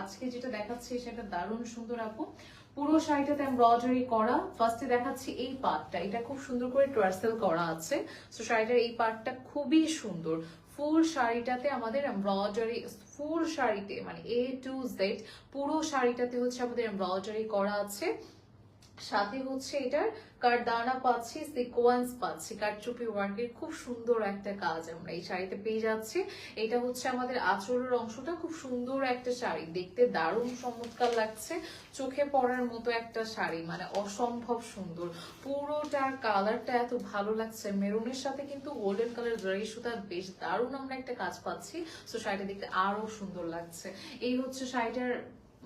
আজকে যেটা দেখাচ্ছি সেটা দারুণ সুন্দর আপু। পুরো শাড়িটাতে এমব্রয়ডারি করা। ফার্স্টে দেখাচ্ছি এই পার্টটা, এটা খুব সুন্দর করে টার্সেল করা আছে। সো শাড়িটার এই পার্টটা খুবই সুন্দর। ফুল শাড়িটাতে আমাদের এমব্রয়ডারি, ফুল শাড়িতে মানে A to Z পুরো শাড়িটাতে হচ্ছে আমাদের এমব্রয়ডারি করা আছে। সাথে হচ্ছে এটার কারদানা পাচ্ছি, সিকোয়েন্স পাচ্ছি, কারচুপি ওয়ার্কের খুব সুন্দর একটা কাজ আমরা এই শাড়িতে পেয়ে যাচ্ছি। এটা হচ্ছে আমাদের আঁচলের অংশটা, খুব সুন্দর একটা শাড়ি, দেখতে দারুণ চমৎকার লাগছে, চোখে পড়ার মতো একটা শাড়ি, মানে অসম্ভব সুন্দর। পুরোটার কালারটা এত ভালো লাগছে, মেরুনের সাথে কিন্তু গোল্ডেন কালার জরি সুতা, বেশ দারুণ আমরা একটা কাজ পাচ্ছি। তো শাড়িটা দেখতে আরো সুন্দর লাগছে। এই হচ্ছে শাড়িটার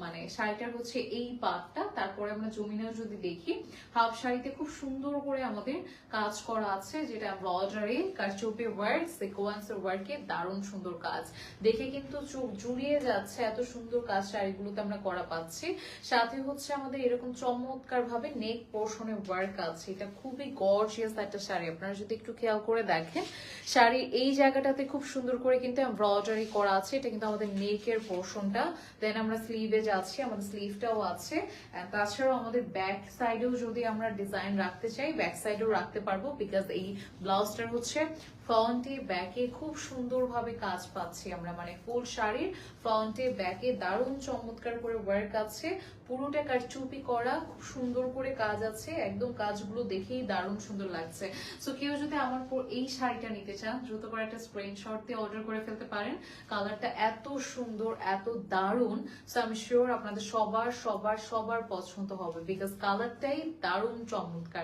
মানে শাড়িটার হচ্ছে এই পার্টটা। তারপরে আমরা জমিনেও যদি দেখি, হাফ শাড়িতে খুব সুন্দর করে আমাদের কাজ করা আছে, যেটা এমব্রয়ডারি, কারচুপি ওয়ার্ক, সিকোয়েন্সের ওয়ার্কে দারুণ সুন্দর কাজ, দেখে কিন্তু চোখ জুড়িয়ে যাচ্ছে, এত সুন্দর কাজ শাড়িগুলোতে আমরা করা পাচ্ছি। সাথে হচ্ছে আমাদের এরকম চমৎকার ভাবে নেক পোর্শনে ওয়ার্ক আছে, এটা খুবই গর্জিয়াস একটা শাড়ি। আপনারা যদি একটু খেয়াল করে দেখেন, শাড়ির এই জায়গাটাতে খুব সুন্দর করে কিন্তু এমব্রয়ডারি করা আছে, এটা কিন্তু আমাদের নেকের পোর্শনটা। দেন আমরা স্লিভে যাচ্ছি, আমাদের স্লিভটাও আছে। তাছাড়াও আমাদের ব্যাক সাইডেও যদি আমরা ডিজাইন রাখতে চাই, ব্যাক সাইডেও রাখতে পারবো, বিকজ এই ব্লাউজটার হচ্ছে ফ্রন্টে ব্যাকে খুব সুন্দরভাবে কাজ পাচ্ছি আমরা, মানে ফুল শাড়ির ফ্রন্টে ব্যাকে দারুণ চমৎকার করে ওয়ার্ক আছে, পুরোটা কারচুপি করা, খুব সুন্দর করে কাজ আছে, একদম কাজগুলো দেখেই দারুণ সুন্দর লাগছে। সো কেউ যদি আমার এই শাড়িটা নিতে চান, দ্রুত করে একটা স্ক্রিনশট দিয়ে অর্ডার করে ফেলতে পারেন। কালারটা এত সুন্দর, এত দারুণ, সো আমি শিওর আপনাদের সবার সবার সবার পছন্দ হবে, বিকজ কালারটাই দারুণ চমৎকার।